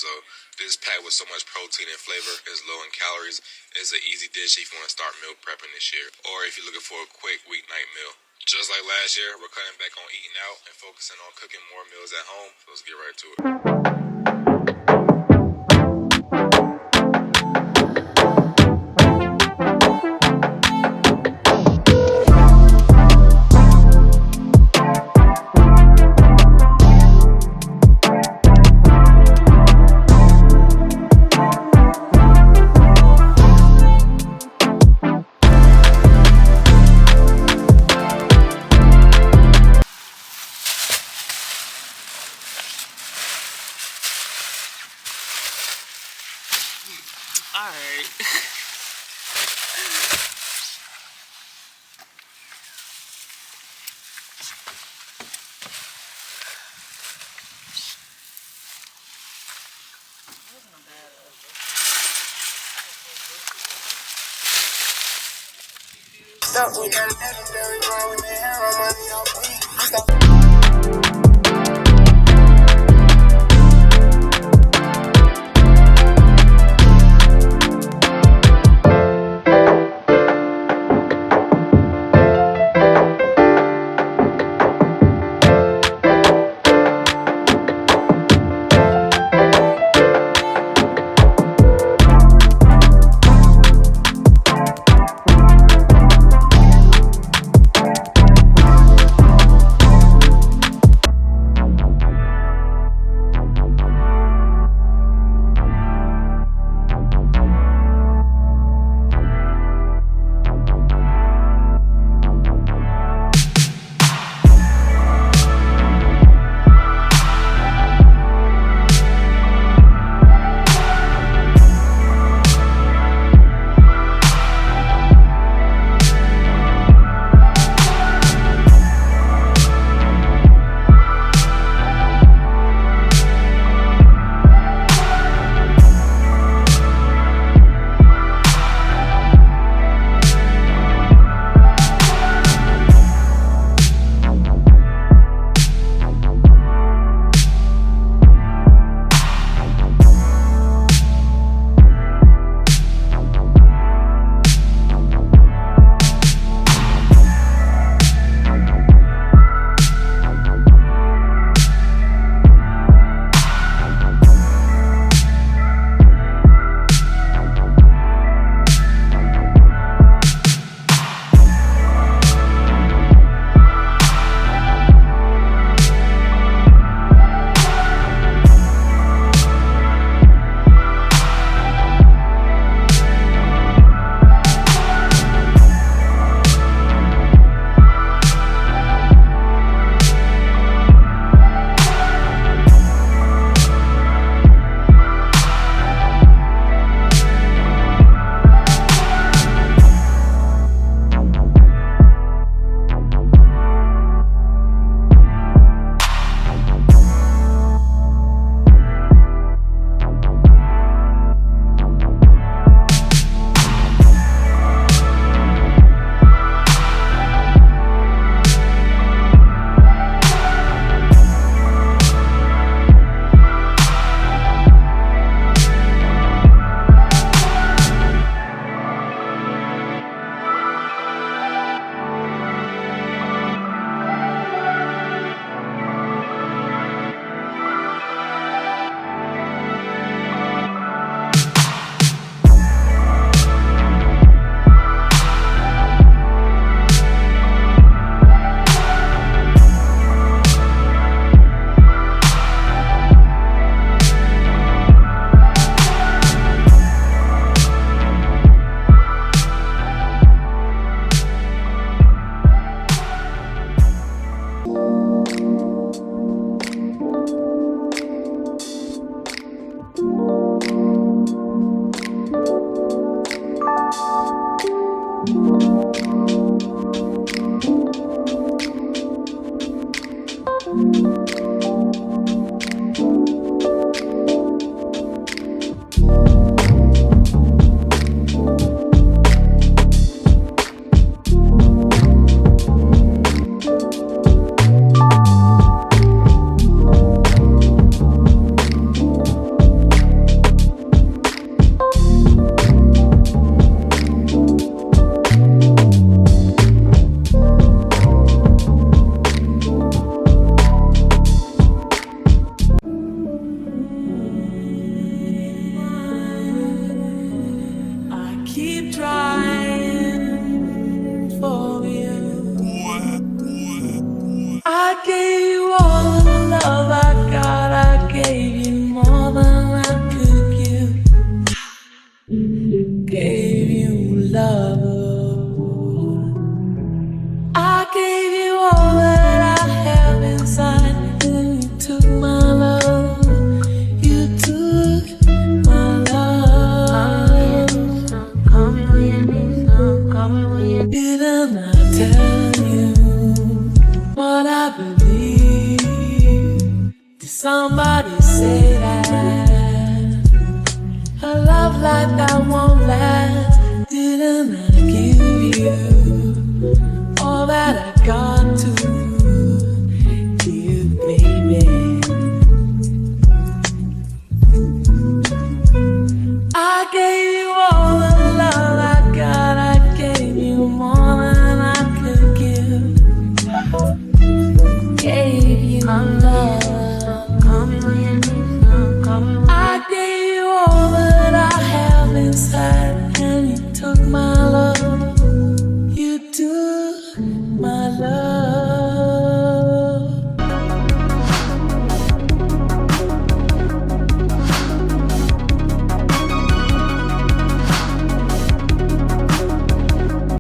So this packed with so much protein and flavor, is low in calories. It's an easy dish if you want to start meal prepping this year, or if you're looking for a quick weeknight meal. Just like last year, we're cutting back on eating out and focusing on cooking more meals at home. So let's get right to it. Alright. Stuck with that legendary rhyme with the hair on money off week. Somebody say that a love like that won't last. Didn't I give you all that I got to give, baby? I gave you all the love I got. I gave you more than I could give. Gave you love. I gave you all that I have inside, and you took my love.